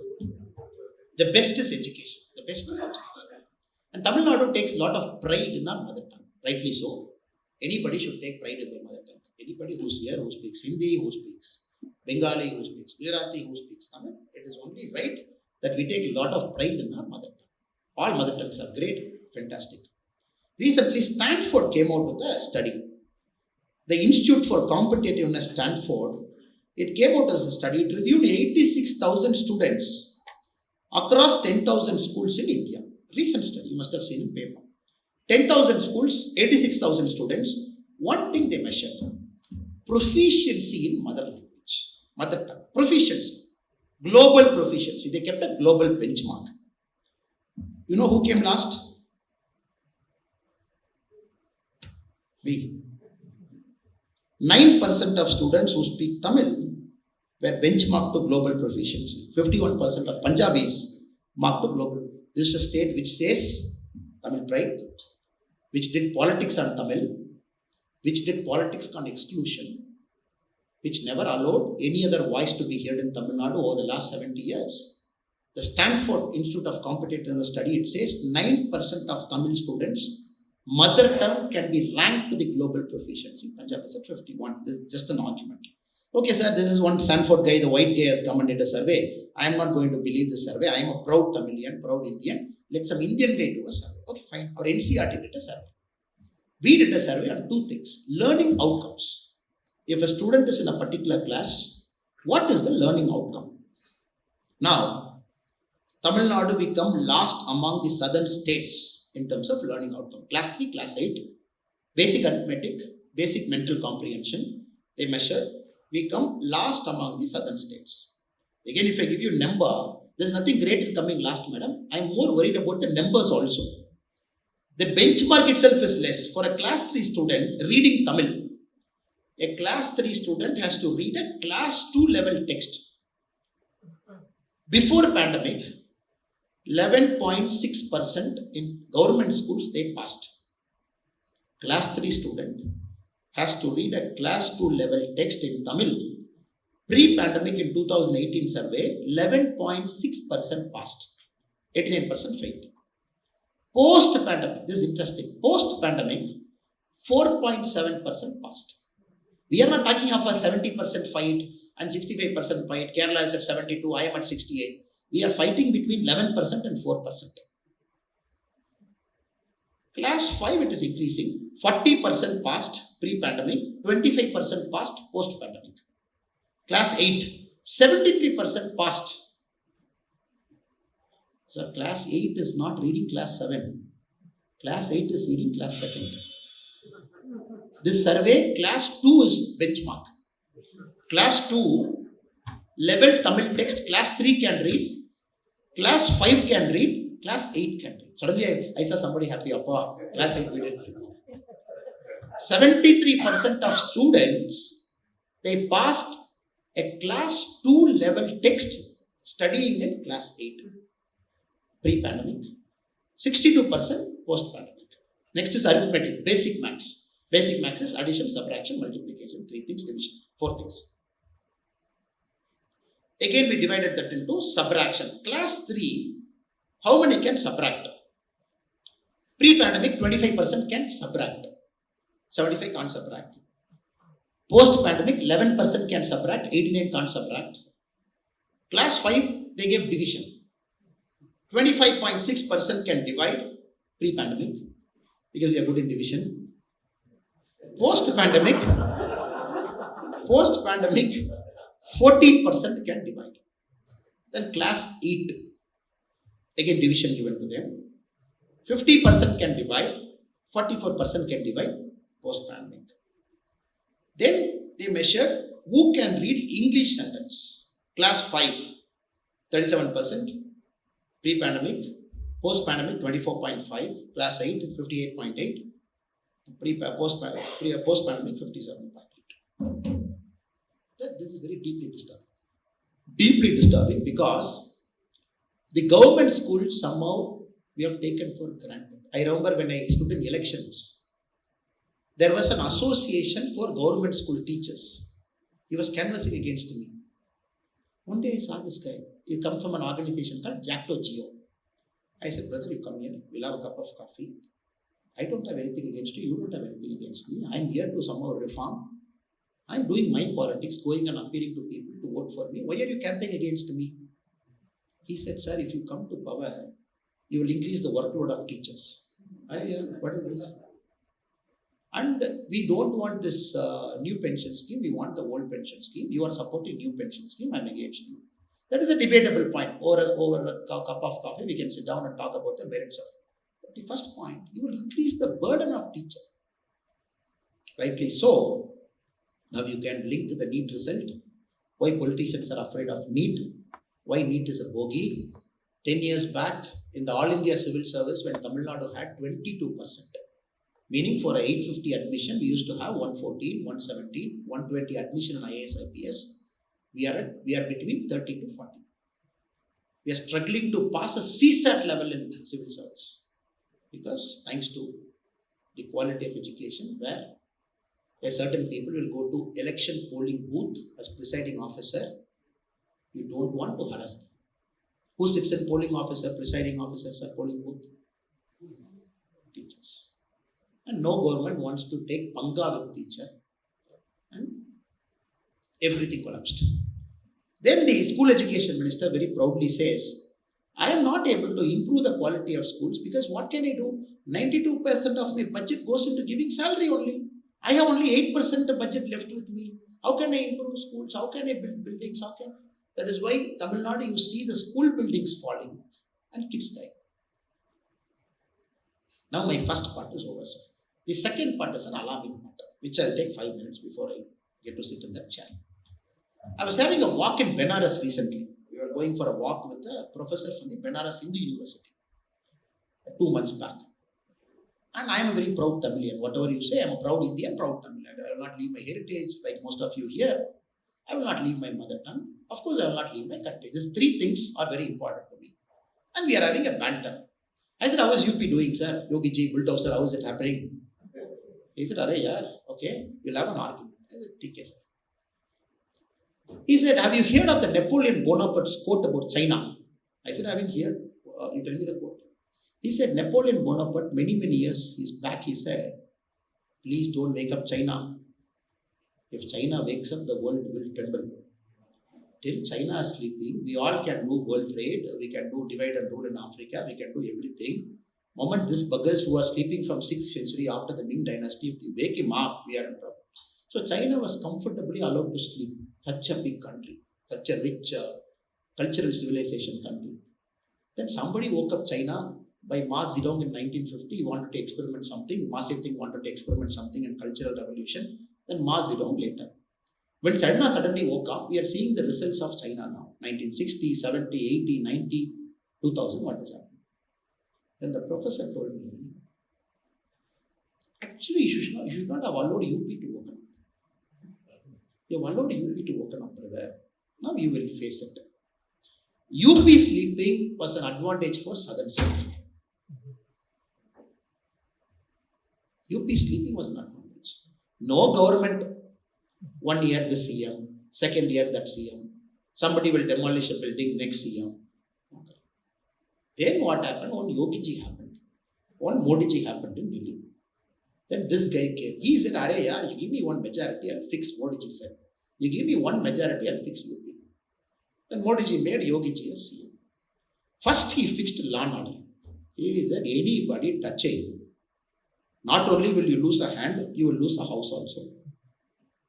The best is education. The best is education. And Tamil Nadu takes a lot of pride in our mother tongue. Rightly so. Anybody should take pride in their mother tongue. Anybody who's here, who speaks Hindi, who speaks Bengali, who speaks Gujarati, who speaks Tamil, it is only right that we take a lot of pride in our mother tongue. All mother tongues are great, fantastic. Recently, Stanford came out with a study. The Institute for Competitiveness, Stanford, it came out as a study. It reviewed 86,000 students across 10,000 schools in India. Recent study, you must have seen in paper. 10,000 schools, 86,000 students. One thing they measured: proficiency in mother language, mother tongue, proficiency, global proficiency. They kept a global benchmark. You know who came last? We. 9% of students who speak Tamil were benchmarked to global proficiency. 51% of Punjabis marked to global. This is a state which says Tamil pride, which did politics on Tamil, which did politics on exclusion, which never allowed any other voice to be heard in Tamil Nadu over the last 70 years. The Stanford Institute of Competitiveness study, it says 9% of Tamil students, mother tongue can be ranked to the global proficiency. Punjab is at 51. This is just an argument. Okay, sir, this is one Stanford guy, the white guy has come and did a survey. I am not going to believe this survey. I am a proud Tamilian, proud Indian. Let some Indian guy do a survey. Okay, fine. Our NCRT did a survey. We did a survey on 2 things. Learning outcomes. If a student is in a particular class, what is the learning outcome? Now, Tamil Nadu, we come last among the southern states in terms of learning outcome. Class 3, class 8, basic arithmetic, basic mental comprehension, they measure. We come last among the southern states. Again, if I give you a number, there's nothing great in coming last, madam. I'm more worried about the numbers also. The benchmark itself is less. For a class 3 student reading Tamil, a class 3 student has to read a class 2 level text. Before pandemic, 11.6% in government schools they passed. Class 3 student has to read a class 2 level text in Tamil. Pre-pandemic in 2018 survey, 11.6% passed, 89% failed. Post-pandemic, this is interesting, post-pandemic, 4.7% passed. We are not talking of a 70% fight and 65% fight. Kerala is at 72, I am at 68. We are fighting between 11% and 4%. Class 5, it is increasing. 40% passed pre-pandemic, 25% passed post-pandemic. Class 8, 73% passed. So class 8 is not reading class 7. Class 8 is reading class 2nd. This survey, class 2 is benchmark. Class 2, level Tamil text, class 3 can read, class 5 can read, class 8 can read. Suddenly I saw somebody happy, Appa, class 8 we didn't read. 73% of students, they passed a class 2 level text studying in class 8. Pre-pandemic. 62% post-pandemic. Next is arithmetic, basic maths. Basic maths is addition, subtraction, multiplication, 3 things, division, 4 things. Again, we divided that into subtraction. Class 3, how many can subtract? Pre-pandemic, 25% can subtract. 75 can't subtract. Post-pandemic, 11% can subtract, 89 can't subtract. Class 5, they gave division. 25.6% can divide pre-pandemic because we are good in division. Post-pandemic, 14% can divide. Then class 8, again division given to them. 50% can divide, 44% can divide post-pandemic. Then they measured who can read English sentence. Class 5, 37%. Pre-pandemic, post-pandemic 24.5, class 8 58.8, post-pandemic 57.8. This is very deeply disturbing. Deeply disturbing because the government schools somehow we have taken for granted. I remember when I stood in elections, there was an association for government school teachers. He was canvassing against me. One day I saw this guy. He comes from an organization called Jacto Geo. I said, brother, you come here. We'll have a cup of coffee. I don't have anything against you. You don't have anything against me. I'm here to somehow reform. I'm doing my politics, going and appealing to people to vote for me. Why are you campaigning against me? He said, sir, if you come to power, you will increase the workload of teachers. What is this? And we don't want this new pension scheme. We want the old pension scheme. You are supporting new pension scheme. I'm against you. That is a debatable point. Over a cup of coffee, we can sit down and talk about the merits of it. But the first point, you will increase the burden of teacher. Rightly so. Now you can link the NEET result. Why politicians are afraid of NEET. Why NEET is a bogey. 10 years back, in the All India Civil Service, when Tamil Nadu had 22%. Meaning for a 850 admission, we used to have 114, 117, 120 admission in IAS, IPS. We are between 30 to 40. We are struggling to pass a CSAT level in civil service. Because thanks to the quality of education, where a certain people will go to election polling booth as presiding officer, you don't want to harass them. Who sits in polling officer, presiding officers at polling booth? Teachers. And no government wants to take panga with the teacher. And everything collapsed. Then the school education minister very proudly says, I am not able to improve the quality of schools because what can I do? 92% of my budget goes into giving salary only. I have only 8% of budget left with me. How can I improve schools? How can I build buildings? That is why Tamil Nadu, you see the school buildings falling and kids die. Now my first part is over, sir. The second part is an alarming part, which I'll take 5 minutes before I get to sit in that chair. I was having a walk in Benares recently. We were going for a walk with a professor from the Benares Hindu University 2 months back. And I am a very proud Tamilian. Whatever you say, I am a proud Indian, proud Tamilian. I will not leave my heritage like most of you here. I will not leave my mother tongue. Of course, I will not leave my country. These 3 things are very important to me. And we are having a banter. I said, how is UP doing, sir? Yogi Ji, bulldozer, how is it happening? He said, Arey yaar, okay, we'll have an argument. I said, okay, sir. He said, have you heard of the Napoleon Bonaparte's quote about China? I said, I haven't heard. You tell me the quote. He said, Napoleon Bonaparte, many years back, he said, please don't wake up China. If China wakes up, the world will tremble. Till China is sleeping, we all can do world trade, we can do divide and rule in Africa, we can do everything. Moment these buggers who are sleeping from 6th century after the Ming dynasty, if they wake him up, we are in trouble. So China was comfortably allowed to sleep. Such a big country, such a rich cultural civilization country. Then somebody woke up China by Mao Zedong in 1950. He wanted to experiment something. Mao Zedong wanted to experiment something in cultural revolution. Then Mao Zedong later. When China suddenly woke up, we are seeing the results of China now. 1960, 70, 80, 90, 2000, what is happening? Then the professor told me, actually, you should not have allowed UP to open up. You have allowed UP to open up, brother. Now you will face it. UP sleeping was an advantage for southern state. UP sleeping was an advantage. No government, 1 year this CM, second year that CM. Somebody will demolish a building next CM. Okay. Then what happened? One Yogi ji happened. One Modi ji happened in Delhi. Then this guy came. He said, "Arey yaar, you give me one majority, I'll fix." Modi ji said, "You give me one majority, I'll fix UP." Then Modi ji made Yogi ji as CM. First he fixed law and order. He said, anybody touching, not only will you lose a hand, you will lose a house also.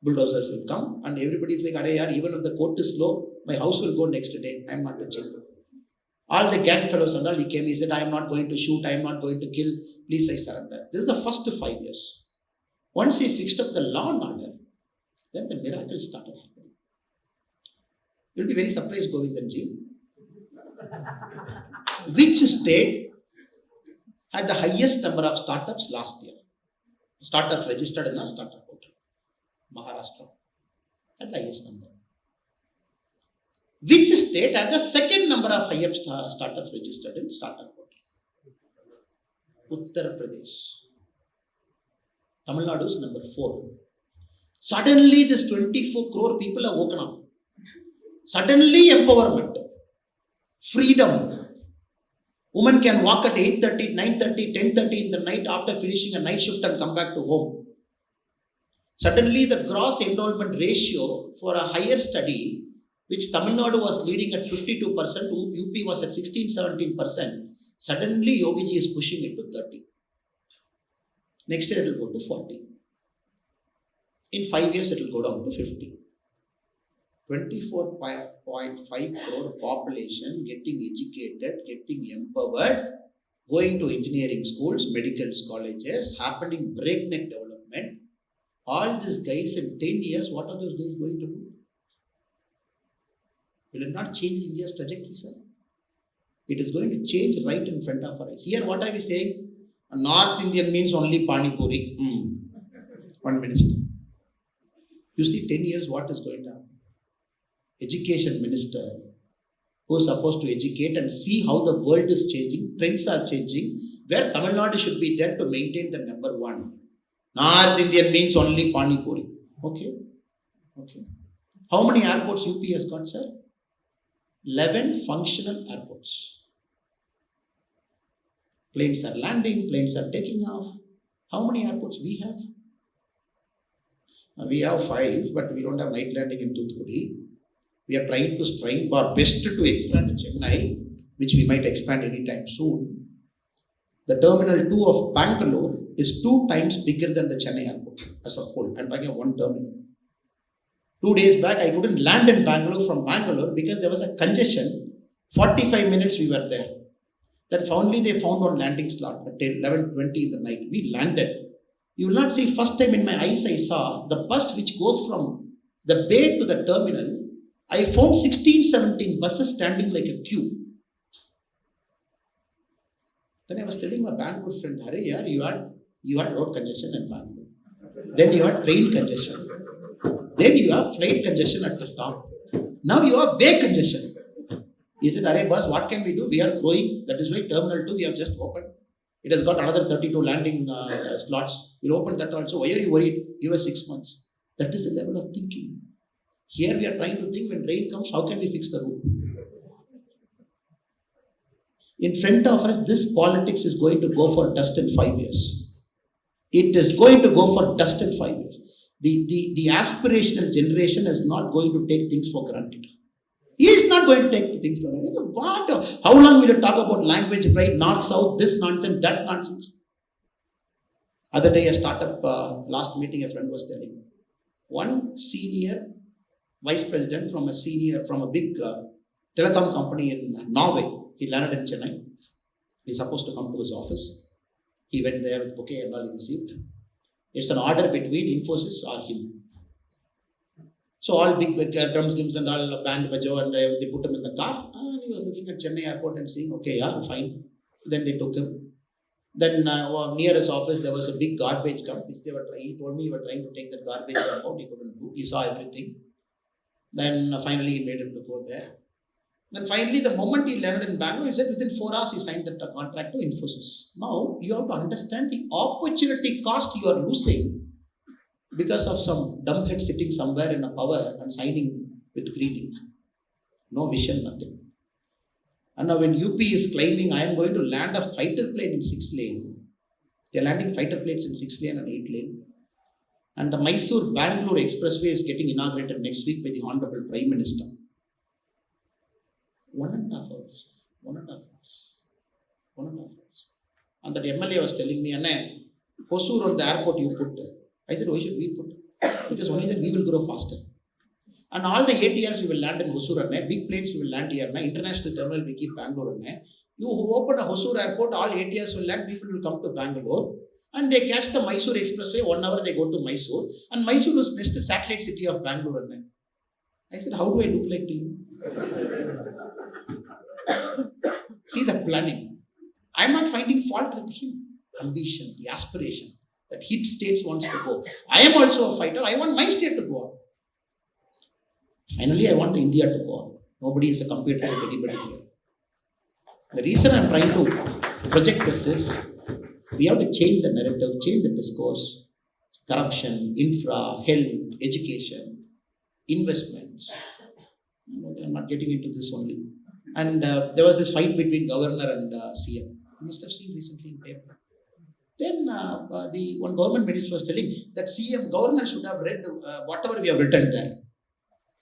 Bulldozers will come and everybody is like, "Arey yaar, even if the court is slow, my house will go next day. I am not touching." All the gang fellows and all, he came, he said, "I am not going to shoot, I am not going to kill, please I surrender." This is the first 5 years. Once he fixed up the law and order, then the miracle started happening. You'll be very surprised, Govindanji. Which state had the highest number of startups last year? Startups registered in a startup portal. Maharashtra had the highest number. Which state had the second number of highest startups registered in startup portal? Uttar Pradesh. Tamil Nadu is number 4. Suddenly this 24 crore people are woken up. Suddenly empowerment, freedom. Women can walk at 8:30, 9:30, 10:30 in the night after finishing a night shift and come back to home. Suddenly the gross enrollment ratio for a higher study, which Tamil Nadu was leading at 52%, UP was at 16-17%. Suddenly Yogi ji is pushing it to 30. Next year it will go to 40. In 5 years it will go down to 50. 24.5 crore population getting educated, getting empowered, going to engineering schools, medical colleges, happening breakneck development. All these guys in 10 years, what are those guys going to do? Will it not change India's trajectory, sir? It is going to change right in front of our eyes. Here, what are we saying? A North Indian means only Pani Puri. One minister. You see, 10 years, what is going to happen? Education minister who is supposed to educate and see how the world is changing, trends are changing, where Tamil Nadu should be there to maintain the number 1. North Indian means only Pani Puri. Okay. How many airports UP has got, sir? 11 functional airports. Planes are landing, planes are taking off. How many airports we have? We have 5, but we don't have night landing in Toothukudi. We are trying our best to expand Chennai, which we might expand anytime soon. The Terminal 2 of Bangalore is 2 times bigger than the Chennai airport as a whole. I'm talking of one terminal. 2 days back, I couldn't land in Bangalore from Bangalore because there was a congestion. 45 minutes we were there. Then finally they found one landing slot at 11:20 in the night. We landed. You will not see, first time in my eyes I saw the bus which goes from the bay to the terminal. I found 16-17 buses standing like a queue. Then I was telling my Bangalore friend, "Arey yaar, you had road congestion in Bangalore. Then you had train congestion. Then you have flight congestion at the top. Now you have bay congestion." He said, "Arey boss, what can we do? We are growing. That is why Terminal 2 we have just opened. It has got another 32 landing slots. We'll open that also. Why are you worried? Give us 6 months." That is the level of thinking. Here we are trying to think, when rain comes, how can we fix the roof? In front of us, this politics is going to go for dust in 5 years. It is going to go for dust in 5 years. The aspirational generation is not going to take things for granted. He is not going to take the things for granted. What? How long will you talk about language pride, north, south, this nonsense, that nonsense? Other day, a startup, last meeting, a friend was telling, one senior vice president from a big telecom company in Norway, He landed in Chennai. He's supposed to come to his office. He went there with bouquet and all he received. It's an order between Infosys or him. So all big drums, gims and all, band, bajo, and they put him in the car. And he was looking at Chennai airport and saying, okay, yeah, fine. Then they took him. Then near his office, there was a big garbage dump, which he told me he was trying to take that garbage dump out. He couldn't do. He saw everything. Then finally, he made him to go there. Then finally, the moment he landed in Bangalore, he said within 4 hours, he signed that contract to Infosys. Now, you have to understand the opportunity cost you are losing because of some dumbhead sitting somewhere in a power and signing with green ink. No vision, nothing. And now when UP is claiming, I am going to land a fighter plane in 6 lane. They are landing fighter planes in 6 lane and 8 lane. And the Mysore-Bangalore expressway is getting inaugurated next week by the Honorable Prime Minister. 1.5 hours. 1.5 hours. 1.5 hours. And that MLA was telling me, Anna, Hosur on the airport you put. I said, why should we put? Because only then we will grow faster. And all the ATRs we will land in Hosur, big planes we will land here, international terminal we keep Bangalore. You open a Hosur airport, all ATRs will land, people will come to Bangalore. And they catch the Mysore expressway, 1 hour they go to Mysore. And Mysore was next satellite city of Bangalore. I said, how do I look like to you? See the planning. I am not finding fault with him. Ambition, the aspiration that hit states wants to go. I am also a fighter. I want my state to go on. Finally, I want India to go on. Nobody is a competitor with anybody here. The reason I am trying to project this is we have to change the narrative, change the discourse. Corruption, infra, health, education, investments. I am not getting into this only. And there was this fight between governor and CM. You must have seen recently in paper. Then the one government minister was telling that CM governor should have read whatever we have written there.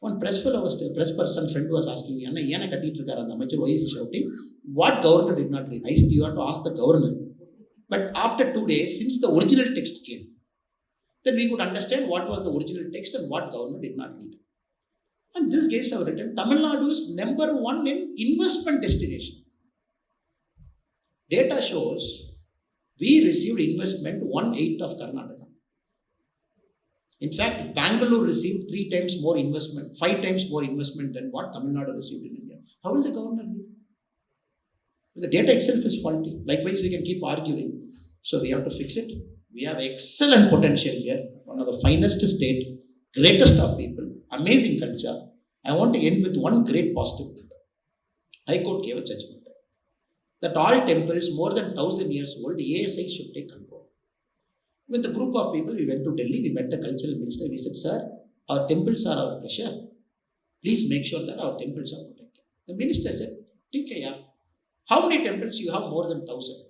One press person friend was asking me, why is he shouting? What governor did not read? I said, you have to ask the governor. But after 2 days, since the original text came, then we could understand what was the original text and what governor did not read. And these guys have written, Tamil Nadu is number 1 in investment destination. Data shows we received investment 1/8 of Karnataka. In fact, Bangalore received 3 times more investment, 5 times more investment than what Tamil Nadu received in India. How will the governor do? The data itself is faulty. Likewise, we can keep arguing. So we have to fix it. We have excellent potential here. One of the finest state, greatest of people, amazing culture. I want to end with one great positive thing. High Court gave a judgment that all temples more than 1,000 years old, ASI should take control. With a group of people, we went to Delhi, we met the cultural minister, we said, sir, our temples are our pressure. Please make sure that our temples are protected. The minister said, okay, how many temples you have more than 1,000?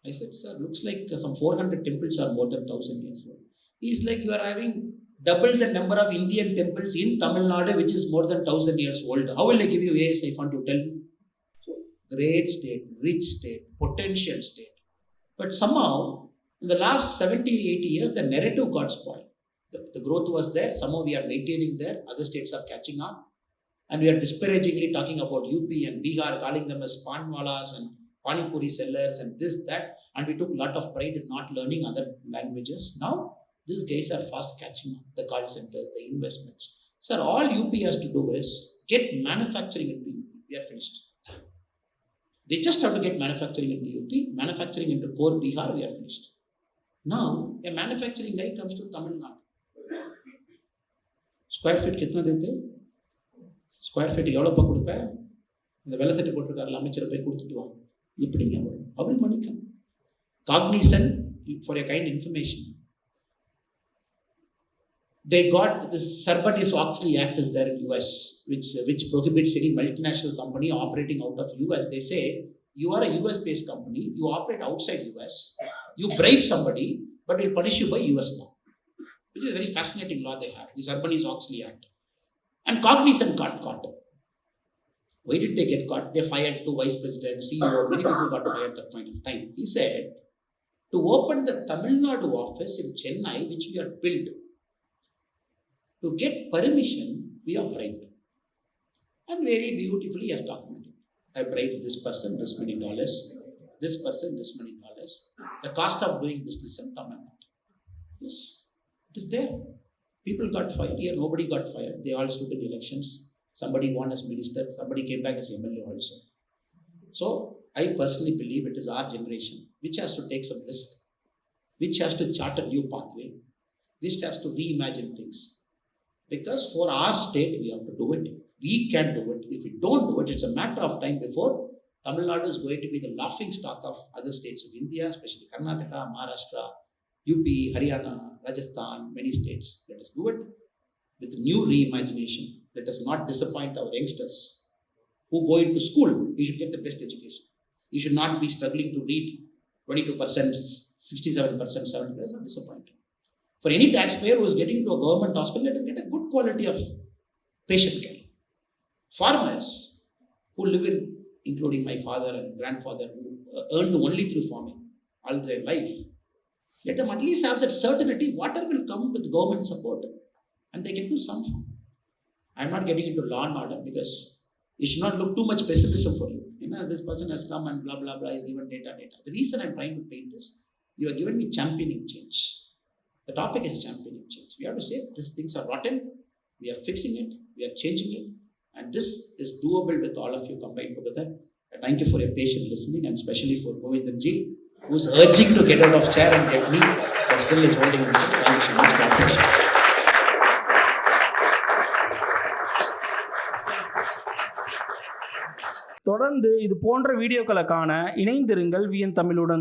I said, sir, looks like some 400 temples are more than 1,000 years old. He's like, you are having double the number of Indian temples in Tamil Nadu, which is more than 1,000 years old. How will I give you ASI fund, you tell me? So, great state, rich state, potential state. But somehow, in the last 70, 80 years, the narrative got spoiled. The growth was there. Somehow we are maintaining there. Other states are catching up. And we are disparagingly talking about UP and Bihar, calling them as panwalas and panipuri sellers and this, that. And we took a lot of pride in not learning other languages. Now, these guys are fast catching up. The call centers, the investments. Sir, all UP has to do is get manufacturing into UP. We are finished. They just have to get manufacturing into UP, manufacturing into core Bihar, we are finished. Now, a manufacturing guy comes to Tamil Nadu. Square feet kitna dete? Square feet எவ்வளோப்பா கொடுப்பேன்? இந்த வெள்ளை சட்டை போட்டிருக்காருல அமைச்சரை போய் கொடுத்துட்டு வாங்க. இப்படிங்க வரும். How will money come? Cognizant, for your kind information. They got this Sarbanes-Oxley Act is there in US, which prohibits any multinational company operating out of US. They say, you are a US-based company, you operate outside US, you bribe somebody, but we'll punish you by US law. Which is a very fascinating law they have, the Sarbanes-Oxley Act. And Cognizant got caught. Why did they get caught? They fired 2 vice presidents, CEO, many people got fired at that point of time. He said, to open the Tamil Nadu office in Chennai, which we had built, to get permission, we are bribed. And very beautifully as documented. I bribed this person this many dollars, this person this many dollars. The cost of doing business in Tamil Nadu. Yes, it is there. People got fired. Here nobody got fired. They all stood in elections. Somebody won as minister. Somebody came back as MLA also. So I personally believe it is our generation which has to take some risk, which has to chart a new pathway, which has to reimagine things. Because for our state, we have to do it. We can do it. If we don't do it, it's a matter of time before Tamil Nadu is going to be the laughing stock of other states of India, especially Karnataka, Maharashtra, UP, Haryana, Rajasthan, many states. Let us do it with new reimagination. Let us not disappoint our youngsters who go into school. We should get the best education. You should not be struggling to read 22%, 67%, 70%. Not disappointing. For any taxpayer who is getting into a government hospital, let him get a good quality of patient care. Farmers who live in, including my father and grandfather, who earned only through farming all their life, let them at least have that certainty water will come with government support and they can do some farm. I am not getting into law and order because it should not look too much pessimism for you. This person has come and blah, blah, blah, is given data. The reason I am trying to paint this, you are giving me championing change. The topic is championing change. We have to say these things are rotten. We are fixing it. We are changing it. And this is doable with all of you combined together. And thank you for your patient listening, and especially for Govindamji, who is urging to get out of chair and get me, but still is holding on. Thank you so much. God bless you. தொடர்ந்து இது போன்ற வீடியோக்களை காண இணைந்திருங்கள் வியன் தமிழுடன்.